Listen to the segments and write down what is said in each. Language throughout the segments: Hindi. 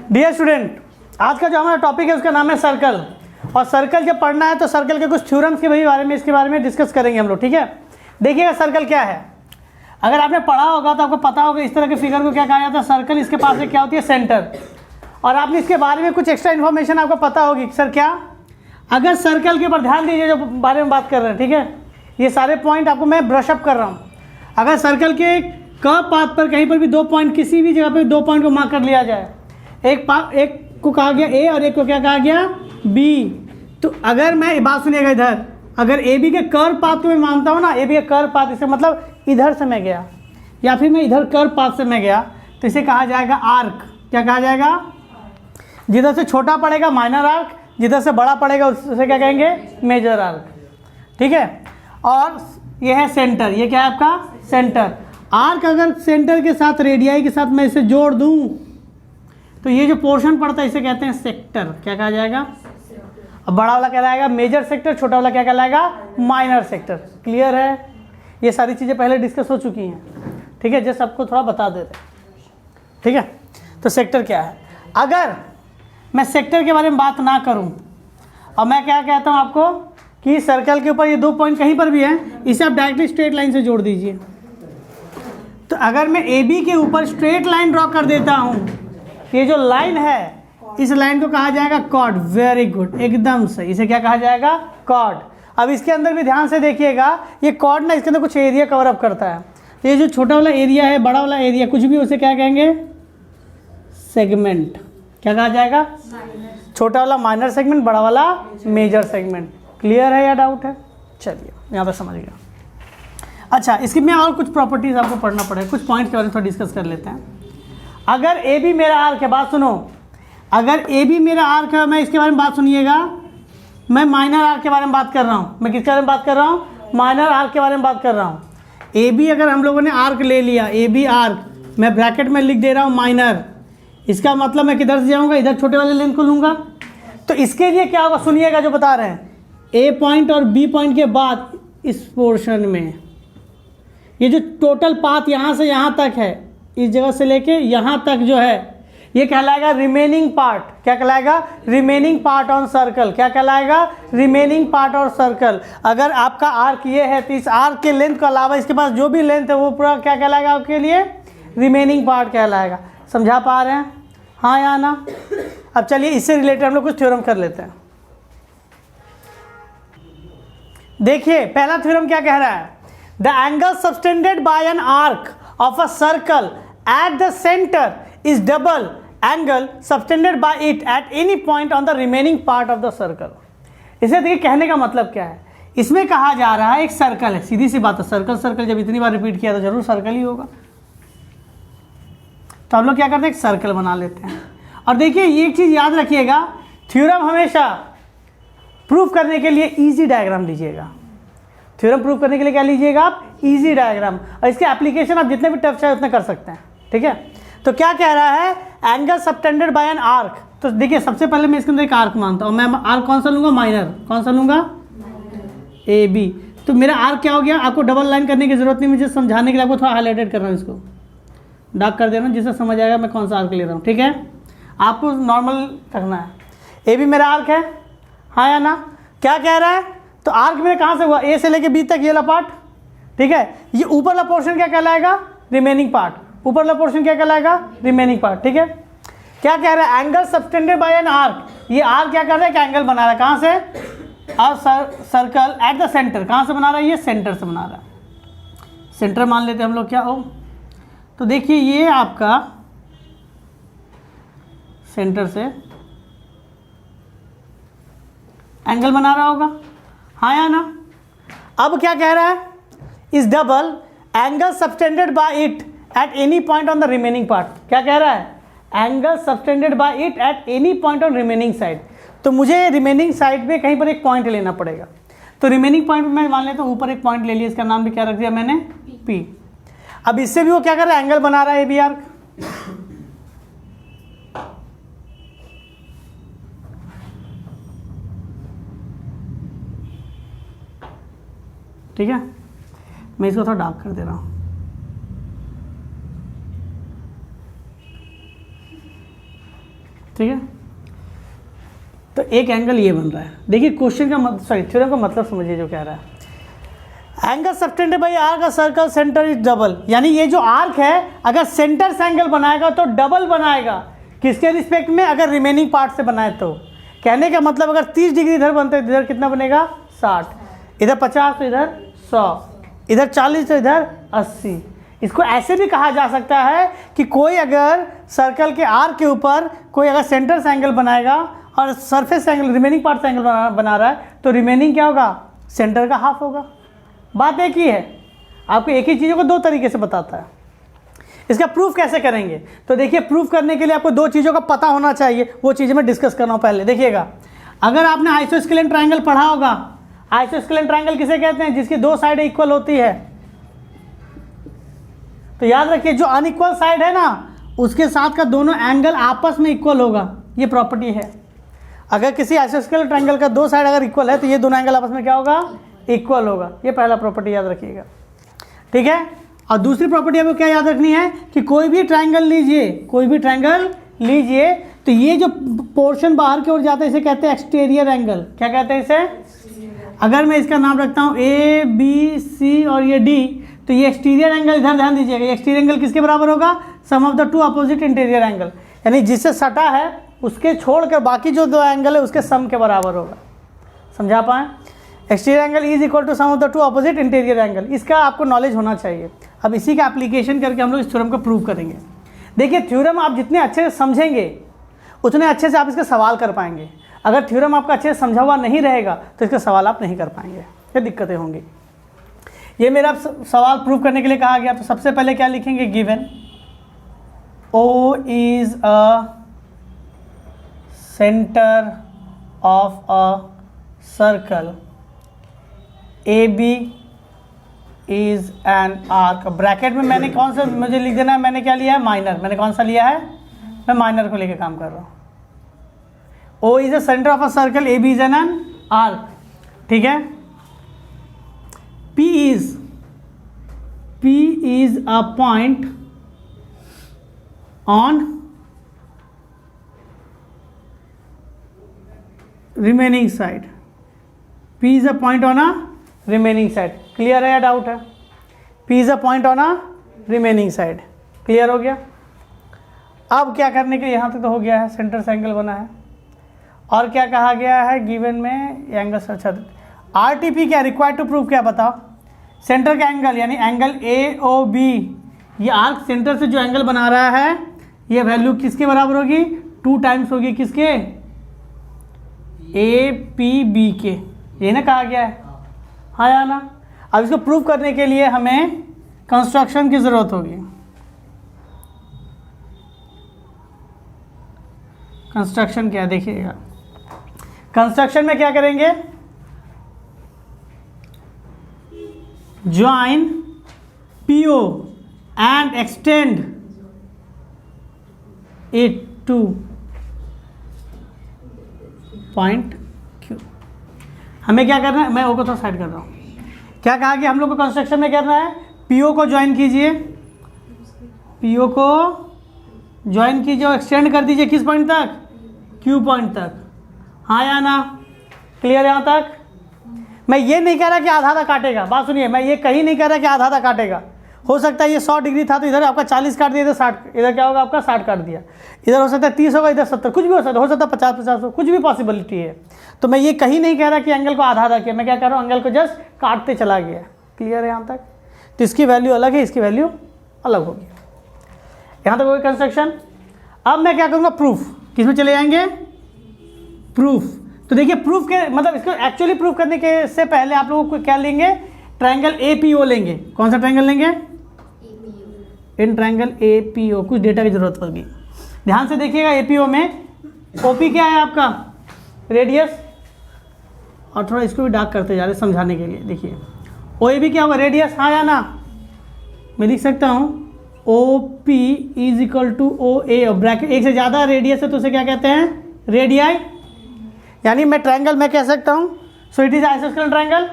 डियर स्टूडेंट, आज का जो हमारा टॉपिक है उसका नाम है सर्कल। और सर्कल जब पढ़ना है तो सर्कल के कुछ थ्योरम्स के बारे में इसके बारे में डिस्कस करेंगे हम लोग। ठीक है, देखिएगा सर्कल क्या है। अगर आपने पढ़ा होगा तो आपको पता होगा इस तरह के फिगर को क्या कहा जाता है, सर्कल। इसके पास में क्या होती है, सेंटर। और आपने इसके बारे में कुछ एक्स्ट्रा इन्फॉर्मेशन आपको पता होगी। सर क्या? अगर सर्कल के ऊपर ध्यान दीजिए जो बारे में बात कर रहे हैं, ठीक है, ये सारे पॉइंट आपको मैं ब्रशअप कर रहा हूँ। अगर सर्कल के कर्व पाथ पर कहीं पर भी दो पॉइंट, किसी भी जगह पर दो पॉइंट को मार्क कर लिया जाए, एक को कहा गया ए और एक को क्या कहा गया बी, तो अगर मैं बात सुनिएगा इधर, अगर ए बी के कर्व पाथ को मैं मानता हूँ ना, ए बी के कर्व पाथ, इसका मतलब इधर से मैं गया या फिर मैं इधर कर्व पाथ से मैं गया, तो इसे कहा जाएगा आर्क। क्या कहा जाएगा? जिधर से छोटा पड़ेगा माइनर आर्क, जिधर से बड़ा पड़ेगा उसे क्या कहेंगे, मेजर आर्क। ठीक है, और ये है सेंटर। ये क्या है आपका सेंटर। आर्क अगर सेंटर के साथ रेडियाई के साथ मैं इसे जोड़ दूं तो ये जो पोर्शन पड़ता है इसे कहते हैं सेक्टर। क्या कहा जाएगा? अब बड़ा वाला कहलाएगा मेजर सेक्टर, छोटा वाला क्या कहलाएगा, माइनर सेक्टर। क्लियर है? ये सारी चीज़ें पहले डिस्कस हो चुकी हैं। ठीक है, जस्ट आपको थोड़ा बता दे रहे। ठीक है, तो सेक्टर क्या है। अगर मैं सेक्टर के बारे में बात ना करूं और मैं क्या कहता हूं आपको कि सर्कल के ऊपर ये दो पॉइंट कहीं पर भी हैं, इसे आप डायरेक्टली स्ट्रेट लाइन से जोड़ दीजिए। तो अगर मैं ए बी के ऊपर स्ट्रेट लाइन ड्रॉ कर देता हूं, ये जो लाइन है इस लाइन को कहा जाएगा कॉर्ड। वेरी गुड, एकदम सही। इसे क्या कहा जाएगा, कॉर्ड। अब इसके अंदर भी ध्यान से देखिएगा, ये कॉर्ड ना इसके अंदर कुछ एरिया कवर अप करता है। तो ये जो छोटा वाला एरिया है, बड़ा वाला एरिया, कुछ भी उसे क्या कहेंगे, सेगमेंट। क्या कहा जाएगा, छोटा वाला माइनर सेगमेंट, बड़ा वाला मेजर सेगमेंट। क्लियर है या डाउट है? चलिए यहाँ पर समझ गया। अच्छा, इसकी में और कुछ प्रॉपर्टीज आपको पढ़ना पड़ेगा, कुछ पॉइंट्स के बारे में थोड़ा डिस्कस कर लेते हैं। अगर ए बी मेरा आर्क है, बात सुनो, अगर ए बी मेरा आर्क है, मैं इसके बारे में बात सुनिएगा, मैं माइनर आर्क के बारे में बात कर रहा हूँ। मैं किसके बारे में बात कर रहा हूँ, माइनर आर्क के बारे में बात कर रहा हूँ। ए बी अगर हम लोगों ने आर्क ले लिया, ए बी आर्क, मैं ब्रैकेट में लिख दे रहा हूँ माइनर, इसका मतलब मैं किधर से जाऊँगा, इधर छोटे वाले लेंथ को लूँगा। तो इसके लिए क्या होगा, सुनिएगा जो बता रहे हैं, ए पॉइंट और बी पॉइंट के बाद इस पोर्शन में ये जो टोटल पाथ यहाँ से यहाँ तक है, इस जगह से लेके यहाँ तक जो है, ये कहलाएगा रिमेनिंग पार्ट। क्या कहलाएगा, रिमेनिंग पार्ट ऑन सर्कल। क्या कहलाएगा, रिमेनिंग पार्ट और सर्कल। अगर आपका आर्क ये है तो इस आर्क के लेंथ के अलावा इसके पास जो भी लेंथ है वो पूरा क्या कहलाएगा आपके लिए, रिमेनिंग पार्ट कहलाएगा। समझा पा रहे हैं, हाँ या ना? अब चलिए इससे रिलेटेड हम लोग कुछ थ्योरम कर लेते हैं। देखिए पहला थ्योरम क्या कह रहा है, the angle subtended bye an arc of a circle at the centre is double angle subtended by it at any point on the remaining part of the circle। इसे देखिए कहने का मतलब क्या है, इसमें कहा जा रहा है एक सर्कल है, सीधी सी बात है, सर्कल सर्कल जब इतनी बार रिपीट किया तो जरूर सर्कल ही होगा। तो हम लोग क्या करते हैं, एक सर्कल बना लेते हैं। और देखिए ये एक चीज़ याद रखिएगा, थ्योरम हमेशा प्रूफ करने के लिए इजी डायग्राम लीजिएगा। थ्योरम प्रूफ करने के लिए क्या लीजिएगा आप, इजी डायग्राम। और इसके एप्लीकेशन आप जितने भी टफ चाहे उतने कर सकते हैं। ठीक है, तो क्या कह रहा है, angle subtended bye an arc. तो देखिए सबसे पहले मैं इसके अंदर एक आर्क मानता हूँ। मैं आर्क कौन सा लूँगा, माइनर। कौन सा लूँगा, ए बी। तो मेरा आर्क क्या हो गया, आपको डबल लाइन करने की जरूरत नहीं, मुझे समझाने के लिए आपको थोड़ा हाईलाइटेड कर रहा हूँ, इसको डार्क कर दे रहा हूँ जिससे समझ आएगा मैं कौन सा आर्क ले रहा हूँ। ठीक है, आपको नॉर्मल रखना है। ए बी मेरा आर्क है, हाँ या ना? क्या कह रहा है, तो आर्क मेरे कहाँ से हुआ, ए से लेके बी तक ये वाला पार्ट। ठीक है, ये ऊपर वाला पोर्शन क्या कहलाएगा, रिमेनिंग पार्ट। ऊपर वाला पोर्शन क्या कहलाएगा, रिमेनिंग पार्ट। ठीक है, क्या कह रहा है, angle subtended bye an arc. ये आर्क क्या कर रहा है, एक एंगल बना रहा है, कहाँ से, और सर्कल एट द सेंटर। कहाँ से बना रहा है, ये सेंटर से बना रहा है। सेंटर मान लेते हैं हम लोग क्या हो। तो देखिए ये आपका सेंटर से एंगल बना रहा होगा, हाँ या ना? अब क्या कह रहा है, इस double angle subtended bye it at any point on the remaining part. क्या कह रहा है, angle subtended bye it at any point on remaining side. तो मुझे रिमेनिंग साइड में कहीं पर एक पॉइंट लेना पड़ेगा। तो रिमेनिंग पॉइंट में मैं मान लेता हूँ ऊपर एक पॉइंट ले लिया, इसका नाम भी क्या रख दिया मैंने, पी। अब इससे भी वो क्या कर रहा है, एंगल बना रहा है ए बी आर्क। ठीक है, मैं इसको थोड़ा डार्क कर दे रहा हूँ। ठीक है। तो एक एंगल ये बन रहा है। देखिए क्वेश्चन का थ्योरम का मतलब समझिए जो कह रहा है। Angle subtended bye arc of circle centre is double, यानी ये जो आर्क है अगर सेंटर से एंगल बनाएगा तो डबल बनाएगा। किसके रिस्पेक्ट में? अगर रिमेनिंग पार्ट से बनाए तो। कहने का मतलब अगर 30 डिग्री इधर बनते हैं, इधर कितना बनेगा? 60, इधर 50 तो इधर 100, इधर 40 तो इधर 80। इसको ऐसे भी कहा जा सकता है कि कोई अगर सर्कल के आर्क के ऊपर कोई अगर सेंटर से एंगल बनाएगा और सरफेस एंगल रिमेनिंग पार्ट से एंगल बना रहा है तो रिमेनिंग क्या होगा? सेंटर का हाफ होगा। बात एक ही है, आपको एक ही चीज़ों को दो तरीके से बताता है। इसका प्रूफ कैसे करेंगे? तो देखिए प्रूफ करने के लिए आपको दो चीज़ों का पता होना चाहिए, वो चीज़ें मैं डिस्कस कर रहा हूँ। पहले देखिएगा, अगर आपने आइसोस्केलेन ट्रायंगल पढ़ा होगा, आइसोस्केलेन ट्रायंगल किसे कहते हैं? जिसकी दो साइड इक्वल होती है। तो याद रखिए जो अनइक्वल साइड है ना उसके साथ का दोनों एंगल आपस में इक्वल होगा, ये प्रॉपर्टी है। अगर किसी आइसोस्केलेन ट्रायंगल का दो साइड अगर इक्वल है तो ये दोनों एंगल आपस में क्या होगा? इक्वल होगा। ये पहला प्रॉपर्टी याद रखिएगा, ठीक है। और दूसरी प्रॉपर्टी आपको क्या याद रखनी है कि कोई भी ट्रायंगल लीजिए, कोई भी ट्रायंगल लीजिए तो ये जो पोर्शन बाहर की ओर जाता है इसे कहते हैं एक्सटीरियर एंगल। क्या कहते हैं इसे? अगर मैं इसका नाम रखता हूँ ए बी सी और ये डी, तो ये एक्सटीरियर एंगल, इधर ध्यान दीजिएगा, ये एक्सटीरियर एंगल किसके बराबर होगा? Sum of the two opposite interior angle, यानी जिससे सटा है उसके छोड़कर बाकी जो दो एंगल है उसके सम के बराबर होगा। समझा पाए? Exterior angle is equal to sum of the two opposite interior angle, इसका आपको नॉलेज होना चाहिए। अब इसी का एप्लीकेशन करके हम लोग इस थ्योरम को प्रूव करेंगे। देखिए थ्योरम आप जितने अच्छे से समझेंगे उतने अच्छे से आप इसके सवाल कर पाएंगे। अगर थ्योरम आपका अच्छे से समझा हुआ नहीं रहेगा तो इसके सवाल आप नहीं कर पाएंगे, ये दिक्कतें होंगी। ये मेरा सवाल प्रूव करने के लिए कहा गया, तो सबसे पहले क्या लिखेंगे? Given O is a centre of a circle, AB is an arc. Bracket में मैंने कौन सा मुझे लिख देना है? मैंने क्या लिया है? माइनर। मैंने कौन सा लिया है? मैं माइनर को लेके काम कर रहा हूँ। O is a centre of a circle, AB is an arc, ठीक है। P is a point on remaining side, P is a point on a remaining side. Clear है या डाउट है? P is a point on a remaining side. Clear हो गया? अब क्या करने के, यहाँ तक तो हो गया है, सेंटर से एंगल बना है। और क्या कहा गया है गिवन में? एंगल अच्छा RTP क्या रिक्वायर्ड टू प्रूव, क्या बताओ? सेंटर का एंगल यानी एंगल AOB, ये आर्क सेंटर से जो एंगल बना रहा है ये वैल्यू किसके बराबर होगी? 2 टाइम्स होगी किसके? APB के। ये ना कहा गया है, हाँ या ना? अब इसको प्रूव करने के लिए हमें कंस्ट्रक्शन की ज़रूरत होगी। कंस्ट्रक्शन क्या देखिएगा, कंस्ट्रक्शन में क्या करेंगे? Join PO and extend it two point Q। हमें क्या करना है? मैं ओ को तो साइड कर रहा हूँ। क्या कहा कि हम लोग को कंस्ट्रक्शन में करना है? PO को ज्वाइन कीजिए, PO को ज्वाइन कीजिए और एक्सटेंड कर दीजिए किस पॉइंट तक? Q पॉइंट तक। हाँ या ना? क्लियर यहाँ तक? मैं ये नहीं कह रहा कि आधा आधा काटेगा, बात सुनिए, मैं ये कहीं नहीं कह रहा कि आधा आधा काटेगा। हो सकता है ये 100 डिग्री था तो इधर आपका 40 काट दिया, इधर 60, इधर क्या होगा आपका 60 काट दिया, इधर हो सकता है 30 होगा, इधर 70, कुछ भी हो सकता है 50-50 हो, कुछ भी पॉसिबिलिटी है। तो मैं ये कहीं नहीं कह रहा कि एंगल को आधा आधा किया, मैं क्या कर रहा हूँ? एंगल को जस्ट काटते चला गया। क्लियर है यहाँ तक? तो इसकी वैल्यू अलग है, इसकी वैल्यू अलग होगी। यहाँ तक होगी कंस्ट्रक्शन। अब मैं क्या करूँगा? प्रूफ। किस में चले जाएंगे? प्रूफ। तो देखिए प्रूफ के मतलब इसको एक्चुअली प्रूफ करने के से पहले आप लोगों को क्या लेंगे? ट्रायंगल APO लेंगे। कौन सा ट्रायंगल लेंगे? इन ट्रायंगल APO कुछ डेटा की जरूरत होगी, ध्यान से देखिएगा। APO में OP क्या है आपका? रेडियस। और थोड़ा इसको भी डार्क करते जा रहे समझाने के लिए। देखिए OAB क्या होगा? रेडियस। हाँ या ना? मैं लिख सकता हूँ OP is equal to OA, और ब्रैकेट एक से ज़्यादा रेडियस है तो उसे क्या कहते हैं? रेडियाई। यानी मैं ट्रायंगल में कह सकता हूँ सो इट इज आइसोस्केलेन ट्रायंगल।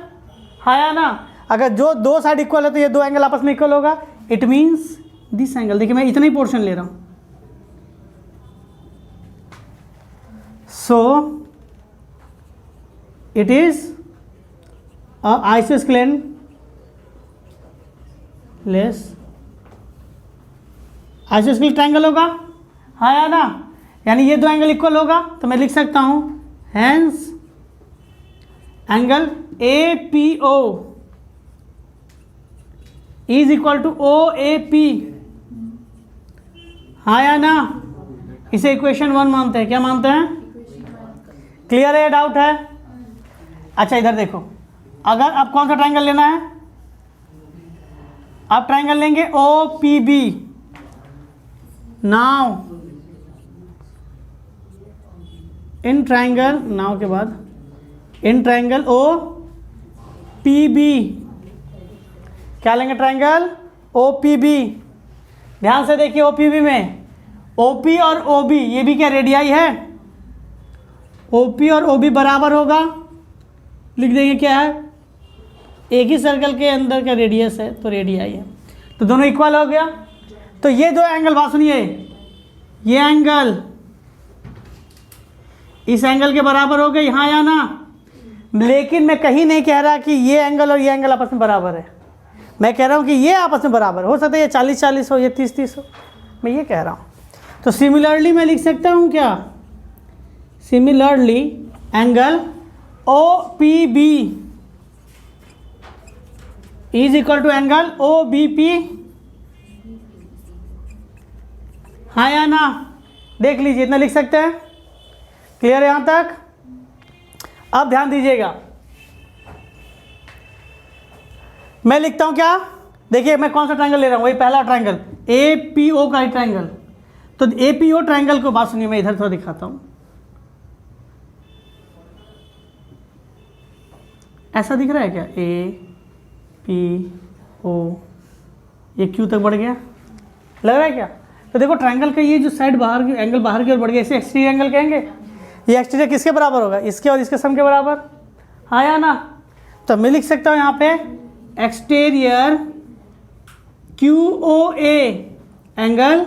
हाँ या ना? अगर जो दो साइड इक्वल है तो ये दो एंगल आपस में इक्वल होगा, इट मीन्स दिस एंगल। देखिए मैं इतना ही पोर्शन ले रहा हूँ, so it is isosceles triangle होगा, हाँ या ना, यानी ये दो एंगल इक्वल होगा, तो मैं लिख सकता हूं hence angle APO is equal to OAP, हाँ या ना। इसे इक्वेशन 1 मानते हैं, क्या मानते हैं? क्लियर है या डाउट है? अच्छा इधर देखो, अगर अब कौन सा ट्रायंगल लेना है? आप ट्रायंगल लेंगे OPB। Now in triangle, now के बाद इन ट्रायंगल OPB, क्या लेंगे? Triangle OPB। ध्यान से देखिए, OPB में OP और OB ये भी क्या रेडियाई है? OP और OB बराबर होगा, लिख देंगे क्या है? एक ही सर्कल के अंदर का रेडियस है तो रेडियाई है, तो दोनों इक्वल हो गया। तो ये दो एंगल, बात सुनिए, ये एंगल इस एंगल के बराबर हो गए, यहाँ या ना। लेकिन मैं कहीं नहीं कह रहा कि ये एंगल और ये एंगल आपस में बराबर है, मैं कह रहा हूँ कि ये आपस में बराबर हो सकता है, ये 40-40 हो, ये 30-30 हो, मैं ये कह रहा हूँ। तो सिमिलरली मैं लिख सकता हूँ क्या? Similarly angle OPB is equal to angle OBP, हाँ या ना? देख लीजिए, इतना लिख सकते हैं। क्लियर है यहाँ तक? अब ध्यान दीजिएगा, मैं लिखता हूं क्या? देखिए मैं कौन सा ट्रायंगल ले रहा हूं, वही पहला ट्रायंगल APO का ही ट्रायंगल। तो APO ट्रायंगल को, बात सुनिए, मैं इधर थोड़ा दिखाता हूं, ऐसा दिख रहा है क्या? APO, ये Q तक बढ़ गया, लग रहा है क्या? तो देखो ट्रायंगल का ये जो साइड बाहर की एंगल बाहर की ओर बढ़ गया, इसे एक्सटीरियर एंगल कहेंगे। ये एक्सटीरियर किसके बराबर होगा? इसके और इसके सम के बराबर, हाँ या ना? तो मैं लिख सकता हूं यहाँ पे exterior QOA angle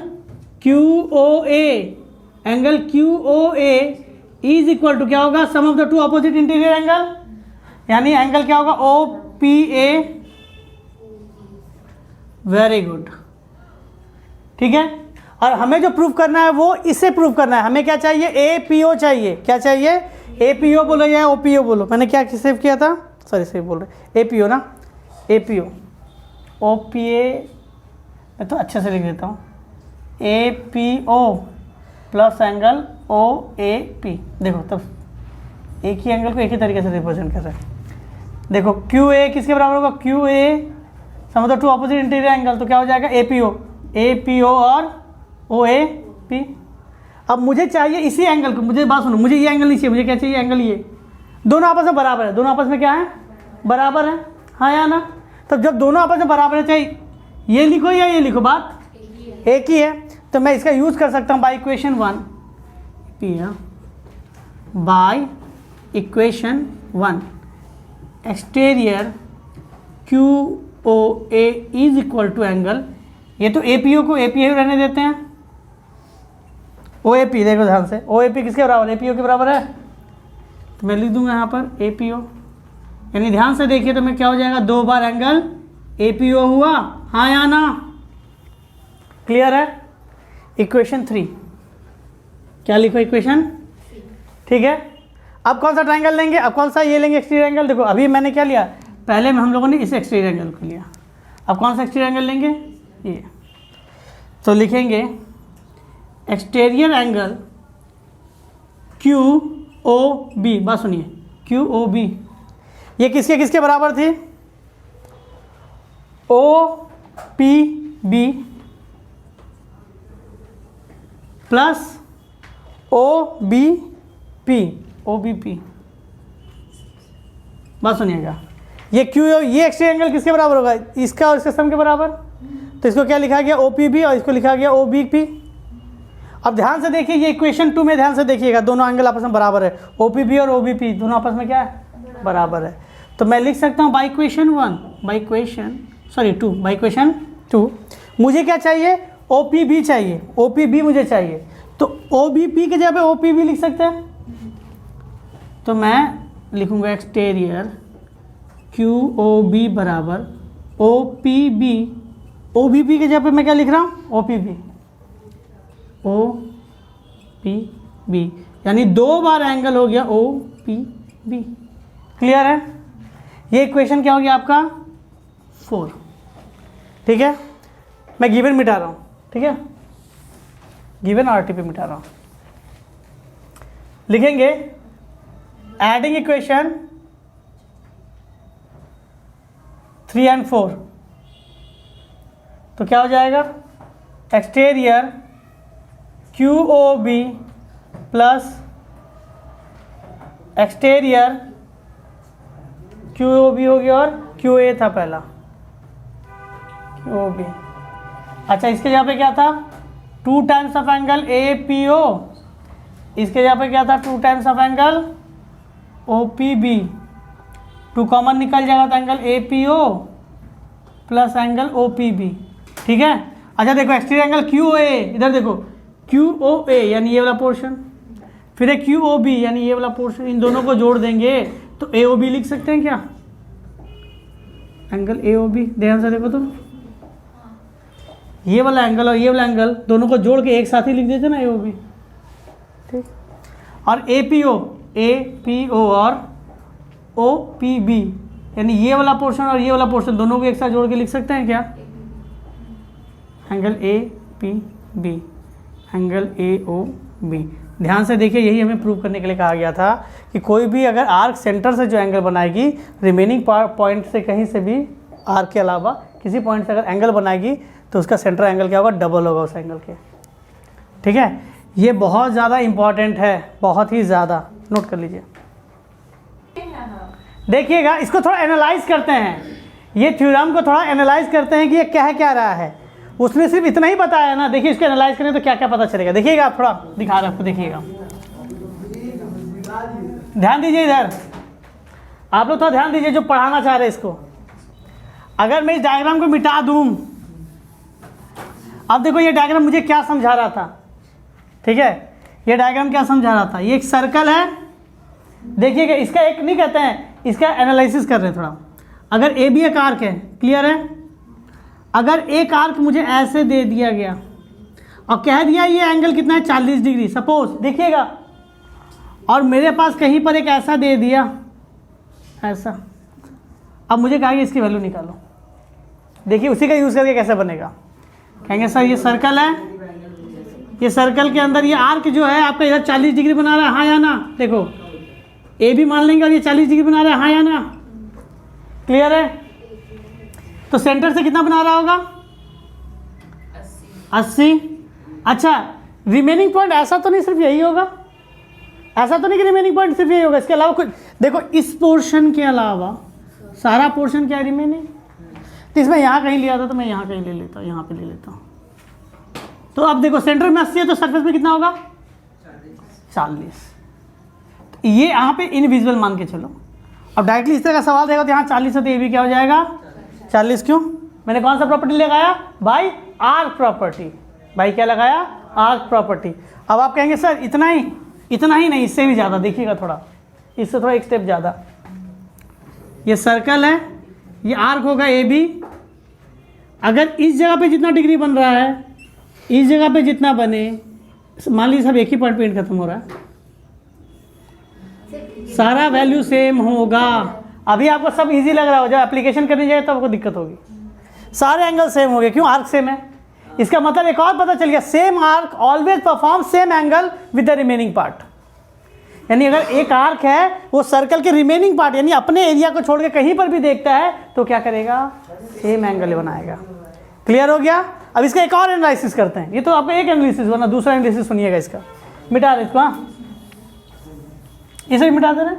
QOA is equal to क्या होगा? Sum of the two opposite interior angle, यानी एंगल क्या होगा? OPA। वेरी गुड, ठीक है। और हमें जो प्रूव करना है वो इसे प्रूव करना है। हमें क्या चाहिए? APO चाहिए। क्या चाहिए? APO बोलो या OPO बोलो, मैंने क्या सेव किया था? सॉरी सेव बोल रहे, APO ना, APO OPA मैं तो अच्छे से लिख देता हूँ, APO प्लस एंगल OAP। देखो तब एक ही एंगल को एक ही तरीके से रिप्रेजेंट कर रहे हैं। देखो QA किसके बराबर होगा? QA sum of the two opposite interior angle, तो क्या हो जाएगा? APO और OAP। अब मुझे चाहिए इसी एंगल को, मुझे बात सुनो, मुझे ये एंगल नहीं चाहिए, मुझे क्या चाहिए? एंगल ये, दोनों आपस में बराबर है, दोनों आपस में क्या है? बराबर है, हाँ या ना? तब जब दोनों आपस में बराबर है, चाहे ये लिखो या ये लिखो, बात एक ही है। तो मैं इसका यूज कर सकता हूँ बाय इक्वेशन 1, बाय इक्वेशन 1 एक्सटीरियर QOA is equal to angle, ये तो APO को APO रहने देते हैं, OAP देखो ध्यान से, OAP किसके बराबर? APO के बराबर है, तो मैं लिख दूंगा यहाँ पर APO, यानी ध्यान से देखिए तो मैं क्या हो जाएगा? 2 बार एंगल APO हुआ, हाँ या ना? क्लियर है? इक्वेशन 3, क्या लिखो? इक्वेशन, ठीक है। अब कौन सा ट्रायंगल लेंगे? अब कौन सा ये लेंगे? Exterior angle. देखो अभी मैंने क्या लिया? पहले में हम लोगों ने इस एक्सटीरियर एंगल को लिया, अब कौन सा एक्सटीरियर एंगल लेंगे? ये। तो लिखेंगे एक्सटीरियर एंगल QOB, बात सुनिए, QOB ये किसके किसके बराबर थी? OPB plus OBP। बात सुनिएगा, ये ये एक्सटीरियर एंगल किसके बराबर होगा? इसका और इसके सम के बराबर, तो इसको क्या लिखा गया? OPB और इसको लिखा गया OBP। अब ध्यान से देखिए, ये इक्वेशन 2 में ध्यान से देखिएगा, दोनों एंगल आपस में बराबर है, OPB और OBP दोनों आपस में क्या है? बराबर है। तो मैं लिख सकता हूँ बाय इक्वेशन 2 मुझे क्या चाहिए? OPB चाहिए, OPB मुझे चाहिए, तो OBP के जगह पे OPB लिख सकते हैं, तो मैं लिखूँगा एक्सटीरियर QOB बराबर OPB। OBB के जगह पे मैं क्या लिख रहा हूँ? OPB। OPB यानी 2 बार एंगल हो गया OPB। क्लियर है? ये इक्वेशन क्या हो गया आपका? 4। ठीक है, मैं गिवन मिटा रहा हूँ। ठीक है, गिवन RTP मिटा रहा हूँ। लिखेंगे एडिंग इक्वेशन 3 और 4, तो क्या हो जाएगा? Exterior QOB plus exterior QOB हो गया और QA था पहला QOB। अच्छा, इसके जगह पे क्या था? 2 टाइम्स ऑफ एंगल APO। इसके जगह पे क्या था? 2 times of angle OPB। 2 common निकल जाएगा तो angle APO plus angle OPB। ठीक है। अच्छा देखो, एक्सटीरियर एंगल QOA, इधर देखो QOA यानी ये वाला पोर्शन, फिर है QOB यानी ये वाला पोर्शन, इन दोनों को जोड़ देंगे तो AOB लिख सकते हैं क्या? एंगल AOB, ध्यान से देखो तो, ये वाला एंगल और ये वाला एंगल दोनों को जोड़ के एक साथ ही लिख देते ना AOB। ठीक, और APO और OPB यानी ये वाला पोर्शन और ये वाला पोर्शन दोनों को एक साथ जोड़ के लिख सकते हैं क्या? Angle APB angle AOB। ध्यान से देखिए, यही हमें प्रूव करने के लिए कहा गया था कि कोई भी अगर आर्क सेंटर से जो एंगल बनाएगी, रिमेनिंग पॉइंट से कहीं से भी आर्क के अलावा किसी पॉइंट से अगर एंगल बनाएगी तो उसका सेंटर एंगल क्या होगा? डबल होगा उस एंगल के। ठीक है, ये बहुत ज़्यादा इम्पॉर्टेंट है, बहुत ही ज़्यादा, नोट कर लीजिए। देखिएगा, इसको थोड़ा एनालाइज करते हैं, ये थ्योरम को थोड़ा एनालाइज करते हैं कि ये कह क्या रहा है। उसने सिर्फ इतना ही बताया ना, देखिए इसको एनालाइज करें तो क्या क्या पता चलेगा। देखिएगा, आप थोड़ा दिखा रहे हैं आपको, देखिएगा, ध्यान दीजिए इधर, आप लोग थोड़ा ध्यान दीजिए जो पढ़ाना चाह रहे हैं इसको। अगर मैं इस डायग्राम को मिटा दूं, अब देखो ये डायग्राम मुझे क्या समझा रहा था। ठीक है, ये डायग्राम क्या समझा रहा था? ये एक सर्कल है, देखिएगा, इसका एक नहीं कहते हैं, इसका एनालिसिस कर रहे हैं थोड़ा। अगर ए बी एक आर्क है, क्लियर है? अगर एक आर्क मुझे ऐसे दे दिया गया और कह दिया ये एंगल कितना है? 40 डिग्री सपोज, देखिएगा, और मेरे पास कहीं पर एक ऐसा दे दिया, ऐसा। अब मुझे कहा कि इसकी वैल्यू निकालो। देखिए उसी का यूज़ करके कैसे बनेगा। कहेंगे सर ये सर्कल है, ये सर्कल के अंदर ये आर्क जो है आपका इधर 40 डिग्री बना रहा है, हाँ या ना? देखो ए भी मान लेंगे और ये 40 डिग्री बना रहा है, हाँ या ना? क्लियर है? तो सेंटर से कितना बना रहा होगा? 80। अच्छा, रिमेनिंग पॉइंट ऐसा तो नहीं सिर्फ यही होगा, ऐसा तो नहीं कि रिमेनिंग पॉइंट सिर्फ यही होगा, इसके अलावा कुछ। देखो इस पोर्शन के अलावा सारा पोर्शन क्या है? रिमेनिंग। तो इसमें यहाँ कहीं लिया था तो मैं यहाँ कहीं ले लेता हूँ, यहाँ पे ले लेता हूँ। तो अब देखो सेंटर में 80 है तो सरफेस में कितना होगा? 40। तो ये यहाँ पे इनविजिबल मान के चलो। अब डायरेक्टली इस तरह का सवाल देगा तो यहाँ 40 है तो ये भी क्या हो जाएगा? 40। क्यों? मैंने कौन सा प्रॉपर्टी लगाया भाई? Arc property. भाई क्या लगाया? Arc property. अब आप कहेंगे सर इतना ही? इतना ही नहीं, इससे भी ज़्यादा। देखिएगा थोड़ा, इससे थोड़ा एक स्टेप ज़्यादा। ये सर्कल है, ये आर्क होगा ए बी। अगर इस जगह पे जितना डिग्री बन रहा है, इस जगह पे जितना बने, मान लीजिए सब एक ही पॉइंट पे एंड खत्म हो रहा है, सारा वैल्यू सेम होगा। अभी आपको सब इजी लग रहा हो, जब एप्लीकेशन करने जाए तो आपको दिक्कत होगी। सारे एंगल सेम हो गए, क्यों? आर्क सेम है। इसका मतलब एक और पता चल गया, same arc always perform same angle with the remaining part. यानी अगर एक आर्क है वो सर्कल के रिमेनिंग पार्ट यानी अपने एरिया को छोड़ के कहीं पर भी देखता है तो क्या करेगा? सेम एंगल बनाएगा। क्लियर हो गया? अब इसका एक और एनालिसिस करते हैं। ये तो आपका एक एनालिसिस हुआ ना, दूसरा एनालिसिस सुनिएगा इसका। मिटा दे इसको, हाँ इसे मिटा दे रहे,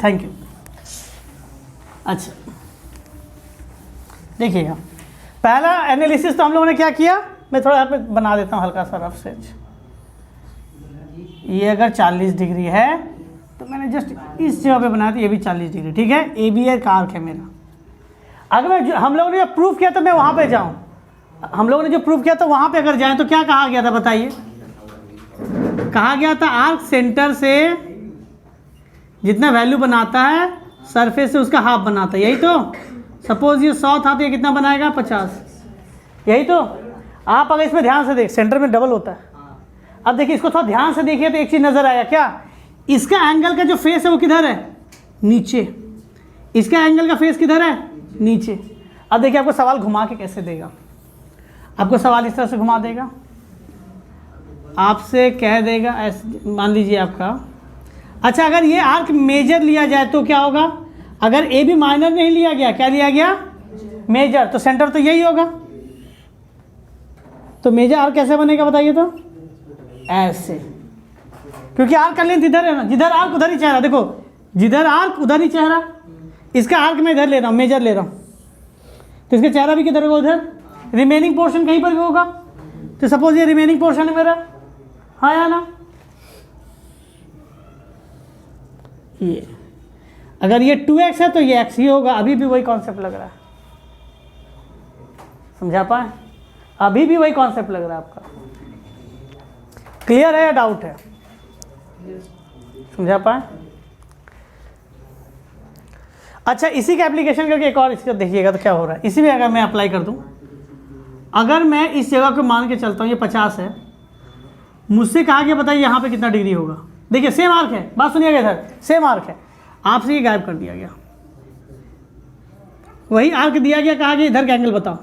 थैंक यू। अच्छा देखिएगा, पहला एनालिसिस तो हम लोगों ने क्या किया, मैं थोड़ा यहाँ पे बना देता हूँ हल्का सा रफ स्केच। ये अगर 40 डिग्री है तो मैंने जस्ट इस जगह पे बनाया था, ये भी 40 डिग्री, ठीक है। ए बी एक आर्क है मेरा। अगर मैं हम लोगों ने जो प्रूफ किया तो मैं वहाँ पे जाऊँ, हम लोगों ने जो प्रूफ किया था वहाँ पे अगर जाएँ तो क्या कहा गया था बताइए? कहा गया था आर्क सेंटर से जितना वैल्यू बनाता है सरफेस से उसका हाफ बनाता है, यही तो। सपोज ये 100 था तो ये कितना बनाएगा 50, यही तो। आप अगर इसमें ध्यान से देख, सेंटर में डबल होता है। अब देखिए इसको थोड़ा ध्यान से देखिए तो एक चीज़ नज़र आया क्या, इसका एंगल का जो फेस है वो किधर है, नीचे। इसका एंगल का फेस किधर है, नीचे। अब देखिए आपको सवाल घुमा के कैसे देगा, आपको सवाल इस तरह से घुमा देगा, आपसे कह देगा ऐसे, मान लीजिए आपका, अच्छा अगर ये आर्क मेजर लिया जाए तो क्या होगा, अगर ए भी माइनर नहीं लिया गया, क्या लिया गया, मेजर, तो सेंटर तो यही होगा। तो मेजर आर्क कैसे बनेगा बताइए तो, ऐसे, क्योंकि आर्क का लेंथ इधर है ना, जिधर आर्क उधर ही चेहरा, देखो जिधर आर्क उधर ही चेहरा। इसका आर्क मैं इधर ले रहा हूँ, मेजर ले रहा हूँ, तो इसका चेहरा भी किधर होगा, उधर। रिमेनिंग पोर्शन कहीं पर भी होगा, तो सपोज ये रिमेनिंग पोर्शन है मेरा, हाँ या ना। ये अगर ये 2x है तो ये x ही होगा, अभी भी वही कॉन्सेप्ट लग रहा है, समझा पाए, अभी भी वही कॉन्सेप्ट लग रहा है आपका। क्लियर है या डाउट है, समझा पाए। अच्छा इसी का एप्लीकेशन करके एक और इसका देखिएगा तो क्या हो रहा है। इसी में अगर मैं अप्लाई कर दूं, अगर मैं इस जगह को मान के चलता हूं ये 50 है, मुझसे कहा गया बताइए यहाँ पे कितना डिग्री होगा। देखिए सेम आर्क है, बात सुनिएगा, इधर सेम आर्क है, आपसे ये गायब कर दिया गया, वही आर्क दिया गया, कहा गया इधर का एंगल बताओ,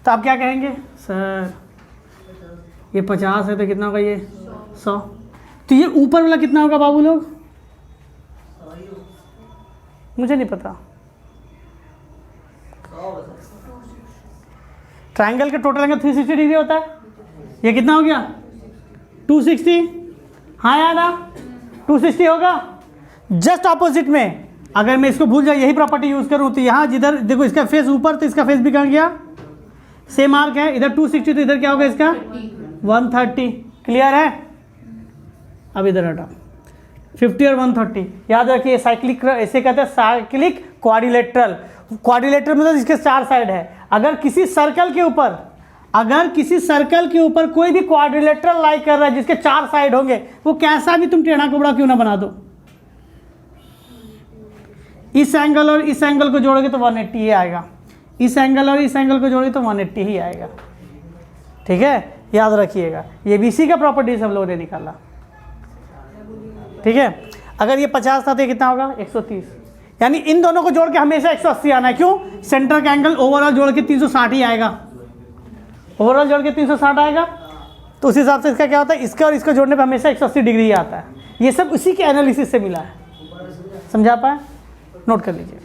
तो आप क्या कहेंगे, सर ये 50 है तो कितना होगा ये 100, तो ये ऊपर वाला कितना होगा बाबू लोग, मुझे नहीं पता। ट्रायंगल का टोटल एंगल 360 डिग्री होता है, ये कितना हो गया 260, हाँ या ना, 260 होगा। जस्ट ऑपोजिट में अगर मैं इसको भूल जाऊँ, यही प्रॉपर्टी यूज करूँ, तो यहाँ जिधर देखो इसका फेस ऊपर, तो इसका फेस भी कहाँ गया, सेम आर्क है, इधर 260 तो इधर क्या होगा इसका 130। क्लियर है, अब इधर हटाओ 50 और 130, याद रखिए साइक्लिक, ऐसे कहते हैं साइक्लिक क्वाड्रिलेटरल। क्वाड्रिलेटरल मतलब इसके 4 साइड है। अगर किसी सर्कल के ऊपर, अगर किसी सर्कल के ऊपर कोई भी क्वाड्रिलेटरल लाई कर रहा है जिसके 4 साइड होंगे, वो कैसा भी तुम टेढ़ा कुबड़ा क्यों ना बना दो, इस एंगल और इस एंगल को जोड़ोगे तो 180 ही आएगा, इस एंगल और इस एंगल को जोड़ोगे तो 180 ही आएगा। ठीक है, याद रखिएगा, ये भी इसी का प्रॉपर्टीज हम लोगों ने निकाला। ठीक है, अगर ये 50 था तो ये कितना होगा 130, यानी इन दोनों को जोड़ के हमेशा 180 आना है। क्यों, सेंटर का एंगल ओवरऑल जोड़ के 360 ही आएगा, ओवरऑल जोड़ के 360 आएगा, तो उस हिसाब से इसका क्या होता है, इसका और इसको जोड़ने पे हमेशा 180 डिग्री ही आता है। ये सब उसी के एनालिसिस से मिला है, समझा पाए, नोट कर लीजिए।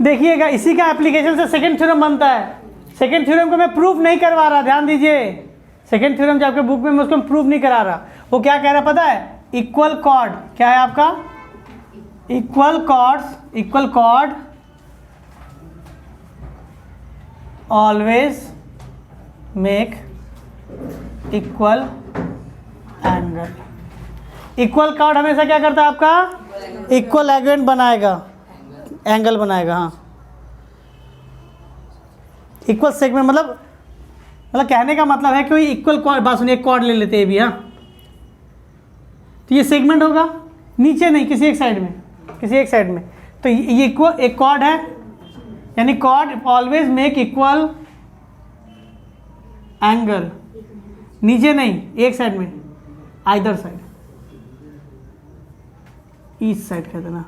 देखिएगा इसी का एप्लीकेशन से सेकंड थ्योरम बनता है। सेकंड थ्योरम को मैं प्रूफ नहीं करवा रहा, ध्यान दीजिए, सेकंड थ्योरम जो आपके बुक में मैं उसको प्रूफ नहीं करा रहा। वो क्या कह रहा पता है, इक्वल कॉर्ड, क्या है आपका equal chords, equal chord always make equal angle. Equal chord हमेशा क्या करता है आपका, इक्वल एंगल बनाएगा, एंगल बनाएगा। हाँ, इक्वल सेगमेंट मतलब कहने का मतलब है कि वही इक्वल कॉर्ड, बात सुनिए, कॉर्ड ले लेते हैं भी, हाँ, तो ये सेगमेंट होगा, नीचे नहीं, किसी एक साइड में, किसी एक साइड में, तो ये इक्वल एक कॉर्ड है, यानी chord always make equal angle, नीचे नहीं, एक साइड में, आइदर साइड, ईस्ट साइड कहते ना।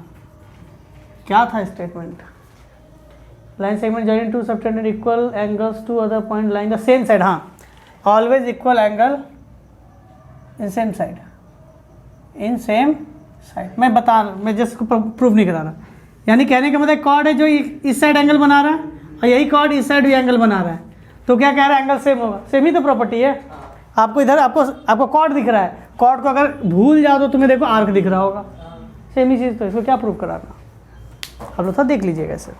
क्या था statement, line segment joining two subtended equal angles two other point line the same side. हाँ, always equal angle in same side, in same side. मैं जस्ट प्रूव नहीं करा रहा, यानी कहने का मतलब कॉर्ड है जो इस साइड एंगल बना रहा है और यही कॉर्ड इस साइड भी एंगल बना रहा है, तो क्या कह रहा है, एंगल सेम होगा। सेम ही तो प्रॉपर्टी है। आपको इधर आपको कॉर्ड दिख रहा है, कॉर्ड को अगर भूल जाओ तो तुम्हें देखो आर्क दिख रहा होगा, सेम ही चीज़, तो इसको क्या प्रूव कराना, आप लोग देख लीजिएगा इसे।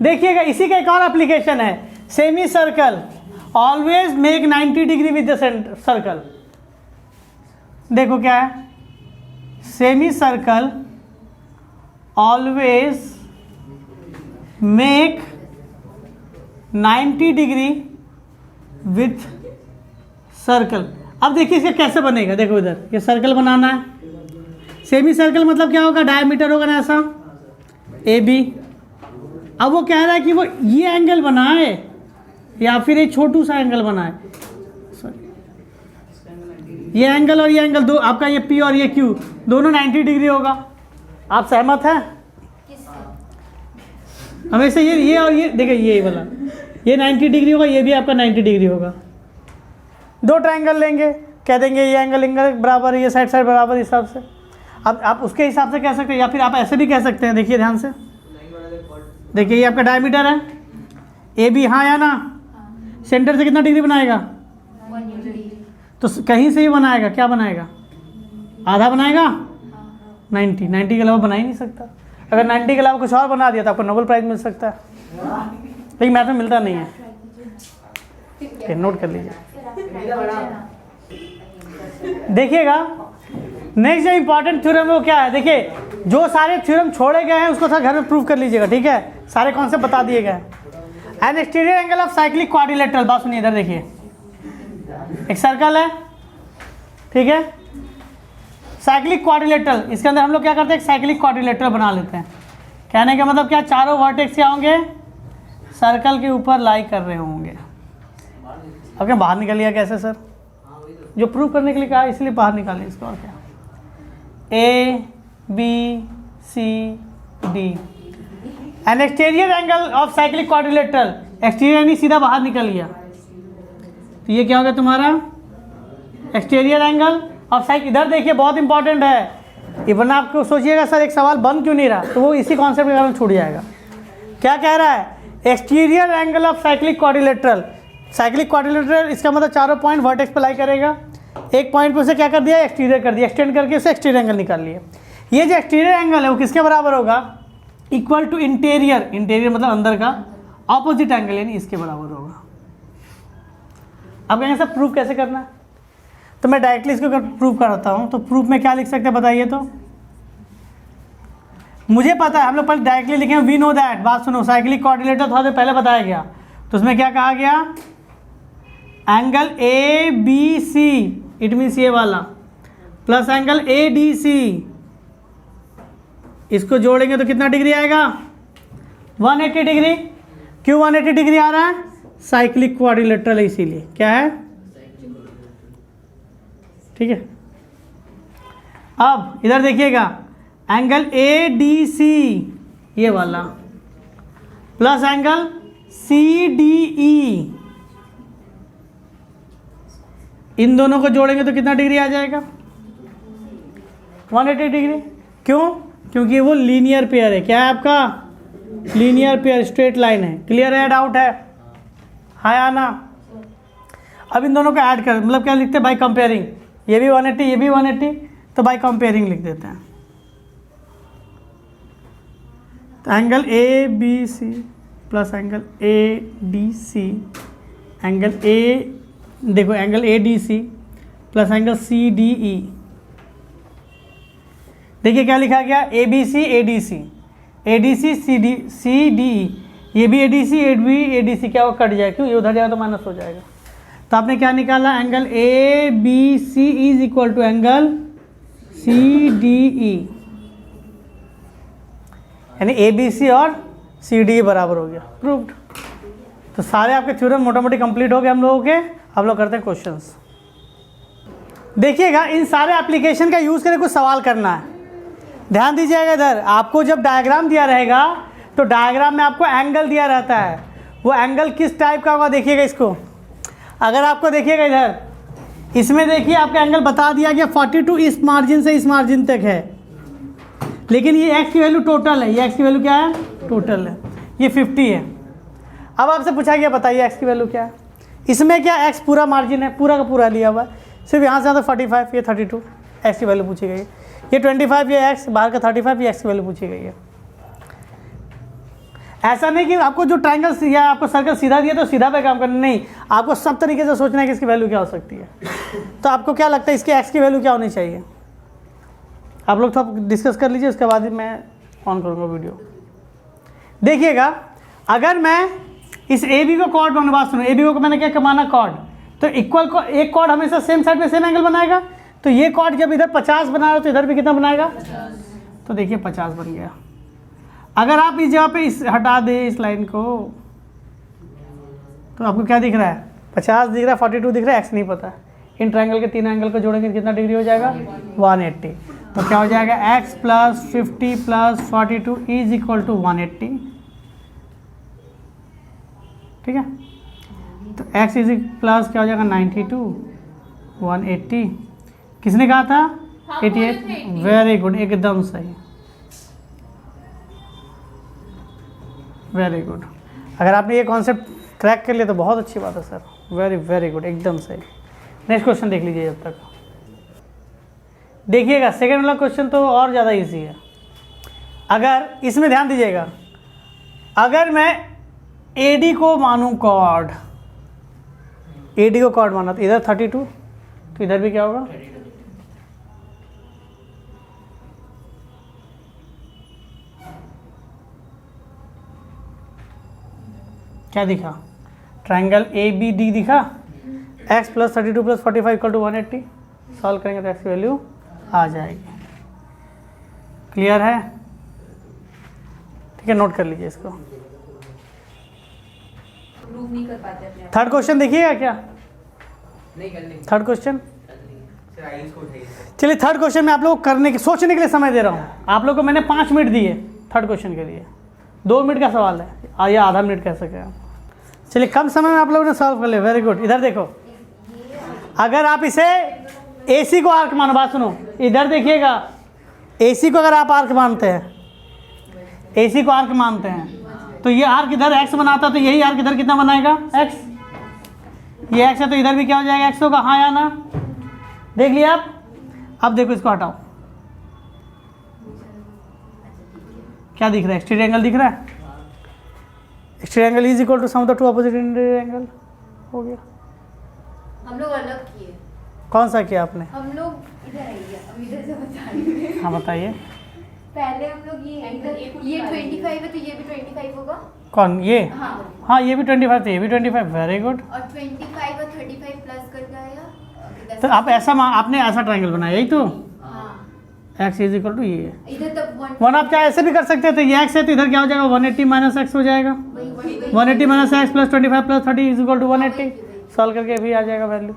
देखिएगा इसी का एक और एप्लीकेशन है, semi circle always make 90 degree with the circle. देखो क्या है, semi circle always make 90 degree with circle. अब देखिए इसका कैसे बनेगा, देखो इधर ये सर्कल बनाना है। सेमी सर्कल मतलब क्या होगा, डायमीटर होगा ना ऐसा ए बी। अब वो कह रहा है कि वो ये एंगल बनाए या फिर एक छोटू सा एंगल बनाए, ये एंगल और ये एंगल दो, आपका ये पी और ये क्यू दोनों 90 डिग्री होगा। आप सहमत हैं? हमेशा ये और ये देखिए, ये वाला ये 90 डिग्री होगा, ये भी आपका 90 डिग्री होगा। दो ट्रायंगल लेंगे, कह देंगे ये एंगल बराबर, ये साइड बराबर, इस हिसाब से। अब आप उसके हिसाब से कह सकते हैं, या फिर आप ऐसे भी कह सकते हैं। देखिए ध्यान से, देखिए ये आपका डायमीटर है ए बी, हाँ या ना? सेंटर से कितना डिग्री बनाएगा? तो कहीं से ही बनाएगा, क्या बनाएगा? आधा बनाएगा। 90 के अलावा बना ही नहीं सकता। अगर 90 के अलावा कुछ और बना दिया तो आपको नोबेल प्राइज मिल सकता है, लेकिन मैथ में मिलता नहीं है। नोट कर लीजिए। देखिएगा नेक्स्ट जो इंपॉर्टेंट थ्योरम है वो क्या है, देखिए जो सारे थ्योरम छोड़े गए हैं उसको थोड़ा घर में प्रूव कर लीजिएगा, ठीक है? सारे कॉन्सेप्ट बता दिए गए। N exterior angle of cyclic quadrilateral, बात सुनिए इधर, देखिए एक सर्कल है, ठीक है, साइक्लिक क्वाड्रिलेटरल। इसके अंदर हम लोग क्या करते हैं, साइक्लिक क्वाड्रिलेटरल बना लेते हैं। कहने का मतलब क्या, चारों वर्टेक्स क्या होंगे, सर्कल के ऊपर लाई कर रहे होंगे। अब क्या बाहर निकल गया कैसे सर? जो प्रूव करने के लिए कहा इसलिए बाहर निकाले इसको, और क्या। A B C D, an exterior angle of cyclic quadrilateral, exterior यानी सीधा बाहर निकल गया, तो ये क्या होगा तुम्हारा एक्सटीरियर एंगल ऑफ साइड। इधर देखिए बहुत इंपॉर्टेंट है, इवन आपको सोचिएगा सर एक सवाल बन क्यों नहीं रहा, तो वो इसी कॉन्सेप्ट के कारण छूट जाएगा। क्या कह रहा है, exterior angle of cyclic quadrilateral. Cyclic quadrilateral इसका मतलब चारों पॉइंट वर्टेक्स पे लाई करेगा। एक पॉइंट पे उसे क्या कर दिया, एक्सटीरियर कर दिया, एक्सटेंड करके उसे एक्सटीरियर एंगल निकाल लिया। ये जो एक्सटीरियर एंगल है वो किसके बराबर होगा, इक्वल टू इंटीरियर, इंटीरियर मतलब अंदर का, ऑपोजिट एंगल यानी इसके बराबर होगा। अब कहेंगे सर प्रूफ कैसे करना है, तो मैं डायरेक्टली इसको प्रूफ कराता हूँ। तो प्रूफ में क्या लिख सकते हैं बताइए? तो मुझे पता है, हम लोग पहले डायरेक्टली लिखें, वी नो दैट। बात सुनो, साइक्लिक क्वाड्रिलेटरल थोड़ा देर पहले बताया गया, तो उसमें क्या कहा गया, angle A B C, it means ये वाला, plus angle A D C, इसको जोड़ेंगे तो कितना डिग्री आएगा, 180 डिग्री। क्यों 180 डिग्री आ रहा है, साइक्लिक क्वाड्रिलेटरल है इसीलिए। क्या है, ठीक है। अब इधर देखिएगा, एंगल ए डी सी ये वाला, plus angle C D E, इन दोनों को जोड़ेंगे तो कितना डिग्री आ जाएगा, 180 डिग्री। क्यों, क्योंकि वो लीनियर पेयर है। क्या है आपका, लीनियर पेयर, स्ट्रेट लाइन है। क्लियर है, डाउट है, हाँ या ना? अब इन दोनों को ऐड कर, मतलब क्या लिखते हैं, बाय कंपेयरिंग, ये भी 180 ये भी 180, तो बाय कंपेयरिंग लिख देते हैं। तो angle A B C plus angle A D C, angle A, देखो angle A D C plus angle C D E, देखिए क्या लिखा गया, A B C A D C, A D C C D E, ये भी ए डी सी ए डी सी, क्या वो कट जाए, क्यों, ये उधर जाएगा तो माइनस हो जाएगा। तो आपने क्या निकाला, angle A B C is equal to angle C D E, यानी ए बी सी और सी डी ई बराबर हो गया, प्रूव्ड। तो सारे आपके थ्योरम मोटा मोटी कंप्लीट हो गए हम लोगों के। अब लोग करते हैं क्वेश्चंस। देखिएगा इन सारे एप्लीकेशन का यूज़ करके कुछ सवाल करना है। ध्यान दीजिएगा, इधर आपको जब डायग्राम दिया रहेगा तो डायग्राम में आपको एंगल दिया रहता है, वो एंगल किस टाइप का होगा देखिएगा इसको। अगर आपको देखिएगा इधर, इसमें देखिए आपका एंगल बता दिया गया 42 इस मार्जिन से इस मार्जिन तक है, लेकिन ये एक्स की वैल्यू टोटल है, ये एक्स की वैल्यू क्या है, टोटल है, ये 50 है। अब आपसे पूछा गया बताइए एक्स की वैल्यू क्या है। इसमें क्या एक्स पूरा मार्जिन है, पूरा का पूरा लिया हुआ है, सिर्फ यहाँ से आता 45, ये 32 एक्स की वैल्यू पूछी गई है, ये 25 ये एक्स, बाहर का 35 ये एक्स की वैल्यू पूछी गई है। ऐसा नहीं कि आपको जो ट्रायंगल या आपको सर्कल सीधा दिया तो सीधा पे काम करना, नहीं, आपको सब तरीके से सोचना है कि इसकी वैल्यू क्या हो सकती है। तो आपको क्या लगता है इसके एक्स की वैल्यू क्या होनी चाहिए, आप लोग तो डिस्कस कर लीजिए, उसके बाद ही मैं ऑन करूँगा वीडियो। देखिएगा अगर मैं इस ए बी को कॉर्ड बनवा, सुनो ए बी को मैंने क्या कमाना, कॉर्ड, तो इक्वल को एक कॉर्ड हमेशा सेम साइड में सेम एंगल बनाएगा, तो ये कॉर्ड जब इधर 50 बना रहा हो तो इधर भी कितना बनाएगा 50। तो देखिए 50 बन गया। अगर आप इस जगह पे इस हटा दे इस लाइन को तो आपको क्या दिख रहा है 50 दिख रहा है, 42 दिख रहा है, एक्स नहीं पता। इन ट्रायंगल के तीन एंगल को जोड़ेंगे कितना डिग्री हो जाएगा 180। तो क्या हो जाएगा x plus 50 plus 42 is equal to 180। ठीक है, तो x इज प्लस क्या हो जाएगा 92 180। किसने कहा था 88? वेरी गुड, एकदम सही, वेरी गुड। अगर आपने ये कॉन्सेप्ट क्रैक कर लिया तो बहुत अच्छी बात है सर, वेरी वेरी गुड, एकदम सही। नेक्स्ट क्वेश्चन देख लीजिए जब तक। देखिएगा सेकेंड वाला क्वेश्चन तो और ज़्यादा इजी है। अगर इसमें ध्यान दीजिएगा, अगर मैं AD को मानूं कॉर्ड, AD को कॉर्ड माना तो इधर 32, तो इधर भी क्या होगा क्या दिखा ट्रायंगल ABD दिखा, x plus 32 plus 45 equal to 180। Solve करेंगे तो x की वैल्यू आ जाएगी। क्लियर है? ठीक है, नोट कर लीजिए इसको। प्रूव नहीं कर पाते अपने आप। थर्ड क्वेश्चन देखिएगा क्या, थर्ड क्वेश्चन। चलिए थर्ड क्वेश्चन में आप लोग करने के सोचने के लिए समय दे रहा हूँ। आप लोग को मैंने 5 मिनट दिए थर्ड क्वेश्चन के लिए, 2 मिनट का सवाल है या आधा मिनट कह सके आप। चलिए कम समय में आप लोगों ने सॉल्व कर लिया, वेरी गुड। इधर देखो, अगर आप इसे AC को आर्क मानो, बात सुनो, इधर देखिएगा, AC को अगर आप आर्क मानते हैं, AC को आर्क मानते हैं तो ये आर्क इधर x बनाता है, तो यही आर्क इधर कितना बनाएगा x। ये x है तो इधर भी क्या हो जाएगा x होगा, हाँ या ना? देख लिया आप? अब देखो इसको हटाओ, क्या दिख रहा है एक्सटीरियर एंगल दिख रहा है। Exterior angle is equal to sum of the two opposite interior angle. हो गया। हम लोग अलग किए। कौन सा किया आपने? हम लोग इधर आइए, अब इधर से बता रही हूँ। हाँ बताइए। पहले हम लोग ये 25 है तो ये भी 25 होगा। कौन ये? हाँ ये भी 25 तो ये भी 25, वेरी गुड। और 25 और 35 प्लस करके आया। तो आप ऐसा आपने ऐसा ट्रायंगल बनाया, यही तो हाँ, x इज इक्वल टू ये इधर तक 1। आप क्या ऐसे भी कर सकते हैं, तो ये x है तो इधर क्या हो जाएगा 180 माइनस x हो जाएगा, 180 minus x plus 25 plus 30 is equal to 180। Solve करके भी आ जाएगा वैल्यू।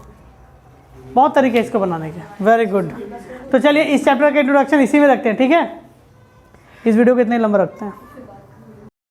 बहुत तरीके इसको बनाने के, वेरी गुड। तो चलिए इस चैप्टर का इंट्रोडक्शन इसी में रखते हैं, ठीक है? इस वीडियो को इतने लंबा रखते हैं।